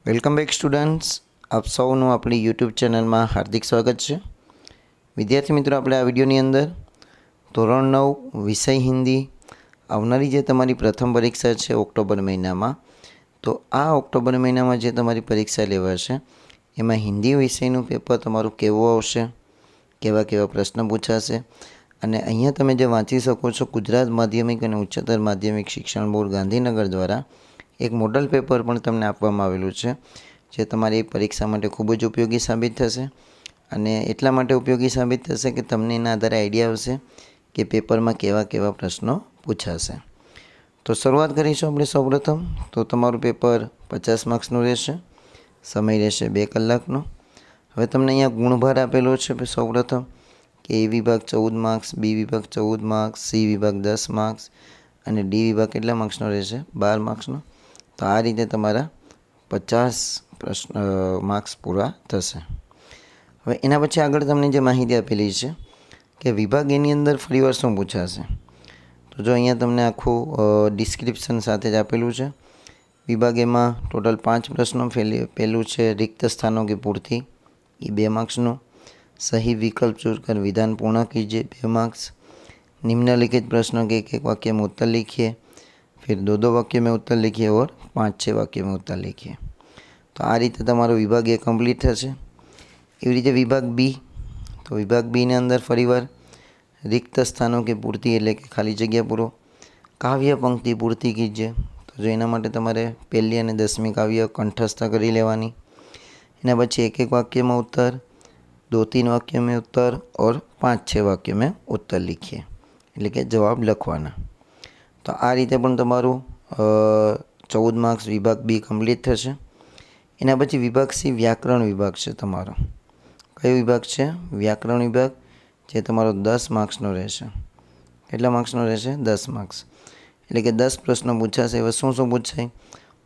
Welcome back students, આપ સૌનું આપણી યુટ્યુબ ચેનલમાં હાર્દિક સ્વાગત છે. વિદ્યાર્થી મિત્રો, આપણે આ વિડીયોની અંદર ધોરણ 9 વિષય હિન્દી આવનારી જે તમારી પ્રથમ પરીક્ષા છે ઓક્ટોબર મહિનામાં, તો આ ઓક્ટોબર મહિનામાં જે તમારી પરીક્ષા લેવાશે એમાં હિન્દી વિષયનું પેપર તમારું કેવું આવશે, કેવા કેવા પ્રશ્ન પૂછાશે, અને અહીંયા તમે જે વાંચી શકો છો ગુજરાત માધ્યમિક અને ઉચ્ચતર માધ્યમિક શિક્ષણ બોર્ડ ગાંધીનગર દ્વારા એક મોડલ પેપર પણ તમને આપવામાં આવેલું છે, જે તમારી પરીક્ષા માટે ખૂબ જ ઉપયોગી સાબિત થશે. અને એટલા માટે ઉપયોગી સાબિત થશે કે તમને એના આધારે આઈડિયા આવશે કે પેપરમાં કેવા કેવા પ્રશ્નો પૂછાશે. તો શરૂઆત કરીશું આપણે સૌપ્રથમ. તો તમારું પેપર 50 માર્ક્સનું રહેશે, સમય રહેશે 2 કલાકનો. હવે તમને અહીંયા ગુણભાર આપેલો છે સૌપ્રથમ કે એ વિભાગ 14 માર્ક્સ, બી વિભાગ 14 માર્ક્સ, સી વિભાગ 10 માર્ક્સ અને ડી વિભાગ કેટલા માર્ક્સનો રહેશે? 12 માર્ક્સનો. તો આ રીતે તમારા 50 માર્ક્સ પૂરા થશે. હવે એના પછી આગળ તમને જે માહિતી આપેલી છે કે વિભાગ એની અંદર ફરીવાર શું પૂછાશે, તો જો અહીંયા તમને આખું ડિસ્ક્રિપ્શન સાથે જ આપેલું છે. વિભાગ એમાં ટોટલ 5 પ્રશ્નો. પહેલું છે રિક્ત સ્થાનો की पूर्ति, એ 2 માર્ક્સનું. सही विकल्प चुनकर विधान पूर्ण कीजिए, 2 मार्क्स. निम्नलिखित प्रश्नों के एक वाक्य में उत्तर लिखिए, फिर 2 वाक्य में उत्तर लिखिए और 5-6 वाक्य में उत्तर लिखिए. તો આ રીતે તમારો વિભાગ એ કમ્પ્લીટ થશે. એવી રીતે વિભાગ બી, તો વિભાગ બીની અંદર ફરીવાર રિક્ત સ્થાનો કે પૂર્તિ એટલે કે ખાલી જગ્યા પૂરો. કાવ્ય પંક્તિ પૂર્તિ કીજીએ, તો જો એના માટે તમારે 1લી અને 10મી કાવ્ય કંઠસ્થ કરી લેવાની. એના પછી એક વાક્ય में उत्तर, 2-3 वाक्य में उत्तर और 5-6 वाक्य में उत्तर लिखिए, એટલે કે જવાબ લખવાના. તો આ રીતે પણ તમારું 14 માર્ક્સ વિભાગ બી કમ્પ્લીટ થશે. એના પછી વિભાગ સી વ્યાકરણ વિભાગ છે તમારો. કયો વિભાગ છે? વ્યાકરણ વિભાગ, જે તમારો 10 માર્ક્સનો રહેશે. કેટલા માર્ક્સનો રહેશે? 10 માર્ક્સ. એટલે કે 10 પ્રશ્નો પૂછાશે. હવે શું શું પૂછાય?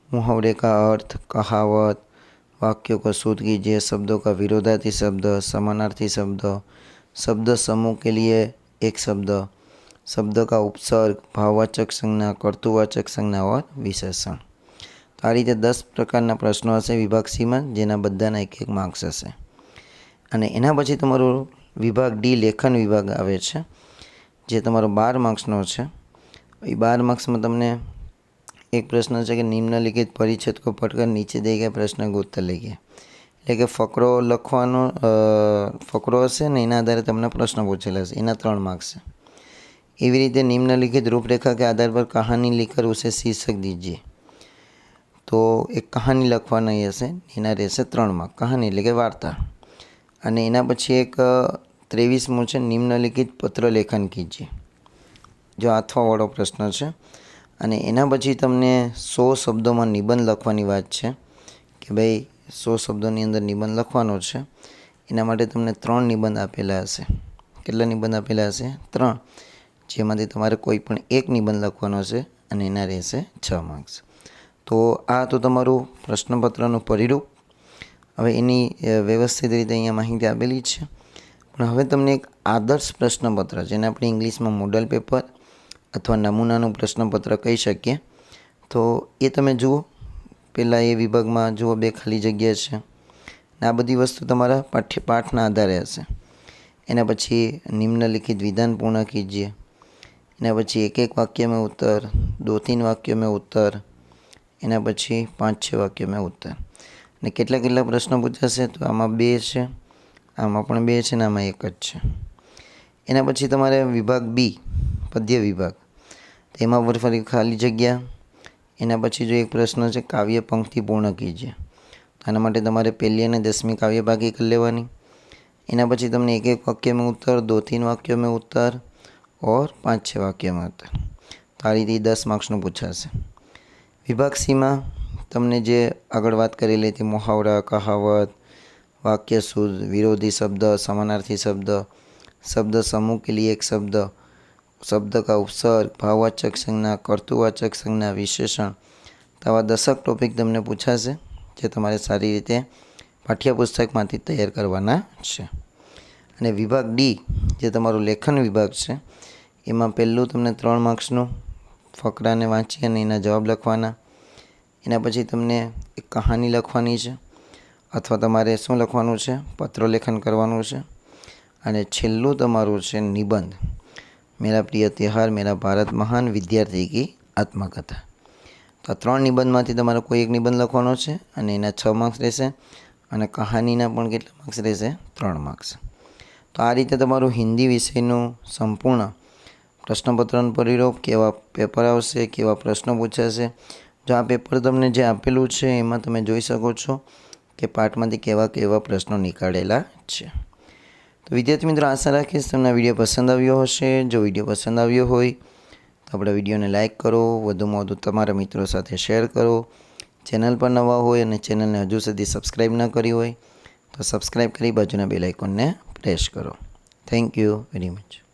मुहावरे का अर्थ, कहावत, वाक्यों को शुद्ध कीजिए, शब्दों का विरोधार्थी शब्द, समानार्थी शब्द, शब्द समूह के लिए एक शब्द, शब्द का उपसर्ग, भाववाचक संज्ञा, कर्तृवाचक संज्ञा और विशेषण. તો આ રીતે 10 પ્રકારના પ્રશ્નો હશે વિભાગ સીમાં, જેના બધાના 1-1 માર્ક્સ હશે. અને એના પછી તમારો વિભાગ ડી લેખન વિભાગ આવે છે, જે તમારો 12 માર્ક્સનો છે. એ 12 માર્ક્સમાં તમને એક પ્રશ્ન છે કે નિમ્નલિખિત પરિચ્છેદ को पढ़कर नीचे दिए गए प्रश्न का उत्तर लिखिए. એટલે કે ફકરો લખવાનો, ફકરો હશે ને એના આધારે તમને પ્રશ્ન પૂછેલા હશે, એના 3 માર્ક્સ છે. એવી રીતે નિમ્નલિખિત रूपरेखा के आधार पर कहानी लिखकर उसे शीर्षक दीजिए. તો એક કહાની લખવાની હશે, એના રહેશે 3 માર્ક. કહાની એટલે કે વાર્તા. અને એના પછી એક 23મું છે નિમ્નલિખિત પત્ર લેખન કીજીએ, જો આથવાવાળો પ્રશ્ન છે. અને એના પછી તમને 100 શબ્દોમાં નિબંધ લખવાની વાત છે કે ભાઈ 100 શબ્દોની અંદર નિબંધ લખવાનો છે. એના માટે તમને 3 નિબંધ આપેલા હશે. કેટલા નિબંધ આપેલા હશે? 3, જેમાંથી તમારે કોઈ પણ એક નિબંધ લખવાનો છે અને એના રહેશે 6 માર્ક્સ. તો આ તો તમારું પ્રશ્નપત્રનું પરિરૂપ. હવે એની વ્યવસ્થિત રીતે અહીંયા માહિતી આપેલી છે. પણ હવે તમને એક આદર્શ પ્રશ્નપત્ર, જેને આપણે ઇંગ્લિશમાં મોડલ પેપર અથવા નમૂનાનું પ્રશ્નપત્ર કહી શકીએ, તો એ તમે જુઓ. પહેલાં એ વિભાગમાં જુઓ 2 ખાલી જગ્યા છે. આ બધી વસ્તુ તમારા પાઠના આધારે હશે. એના પછી નિમ્નલિખિત વિધાન પૂર્ણ કીજીએ. એના પછી 1-1 વાક્ય में उत्तर, 2-3 वाक्य में उत्तर, એના પછી 5-6 વાક્ય में उत्तर. અને કેટલા પ્રશ્નો પૂછાશે? તો આમાં 2 છે, આમાં પણ 2 છે, ને આમાં 1 જ છે. એના પછી તમારે વિભાગ બી પદ્ય વિભાગ, તેમાં ફરી ખાલી જગ્યા. એના પછી જો એક પ્રશ્ન છે કાવ્ય પંક્તિ પૂર્ણ કીજીએ, આના માટે તમારે 1લી અને 10મી કાવ્ય બાકી કરી લેવાની. એના પછી તમને 1-1 વાક્ય में उत्तर, 2-3 વાક્યો में उत्तर और 5-6 વાક્ય में उत्तर. તો આ રીતે 10 માર્ક્સનું પૂછાશે. વિભાગ સીમાં તમને જે આગળ વાત કરેલી હતી, મુહાવરા, કહાવત, वाक्य शुद्ध, विरोधी शब्द, समानार्थी शब्द, शब्द समूह के लिए एक शब्द, शब्द का उपसर्ग, भाववाचक संज्ञा, कर्तृवाचक संज्ञा, विशेषण. તો આવા 10 ટોપિક તમને પૂછાશે, જે તમારે સારી રીતે પાઠ્યપુસ્તકમાંથી તૈયાર કરવાના છે. અને વિભાગ ડી, જે તમારો લેખન વિભાગ છે, એમાં પહેલું તમને 3 માર્ક્સનું ફકરાને વાંચી અને એના જવાબ લખવાના. એના પછી તમને એક કહાની લખવાની છે અથવા તમારે શું લખવાનું છે, પત્રલેખન કરવાનું છે. અને છેલ્લું તમારું છે નિબંધ, મેરા પ્રિય ત્યોહાર મેરા ભારત મહાન, વિદ્યાર્થી કી આત્મકથા. તો આ 3 નિબંધમાંથી તમારે કોઈ એક નિબંધ લખવાનો છે અને એના 6 માર્ક્સ રહેશે અને કહાનીના પણ કેટલા માર્ક્સ રહેશે? 3 માર્ક્સ. તો આ રીતે તમારું હિન્દી વિષયનું સંપૂર્ણ પ્રશ્નપત્રનું પરિરૂપ, કેવા પેપર આવશે, કેવા પ્રશ્નો પૂછાશે. જો આ પેપર તમને જે આપેલું છે એમાં તમે જોઈ શકો છો કે પાઠમાંથી કેવા કેવા પ્રશ્નો નીકાળેલા છે. તો વિદ્યાર્થી મિત્રો, આશા રાખીશ તમને આ વિડીયો પસંદ આવ્યો હશે. જો વિડીયો પસંદ આવ્યો હોય તો આપણા વિડીયોને લાઇક કરો, વધુમાં વધુ તમારા મિત્રો સાથે શેર કરો. ચેનલ પર નવા હોય અને ચેનલને હજુ સુધી સબસ્ક્રાઈબ ન કરી હોય તો સબસ્ક્રાઈબ કરી બાજુના બેલ આઇકોનને પ્રેસ કરો. Thank you very much.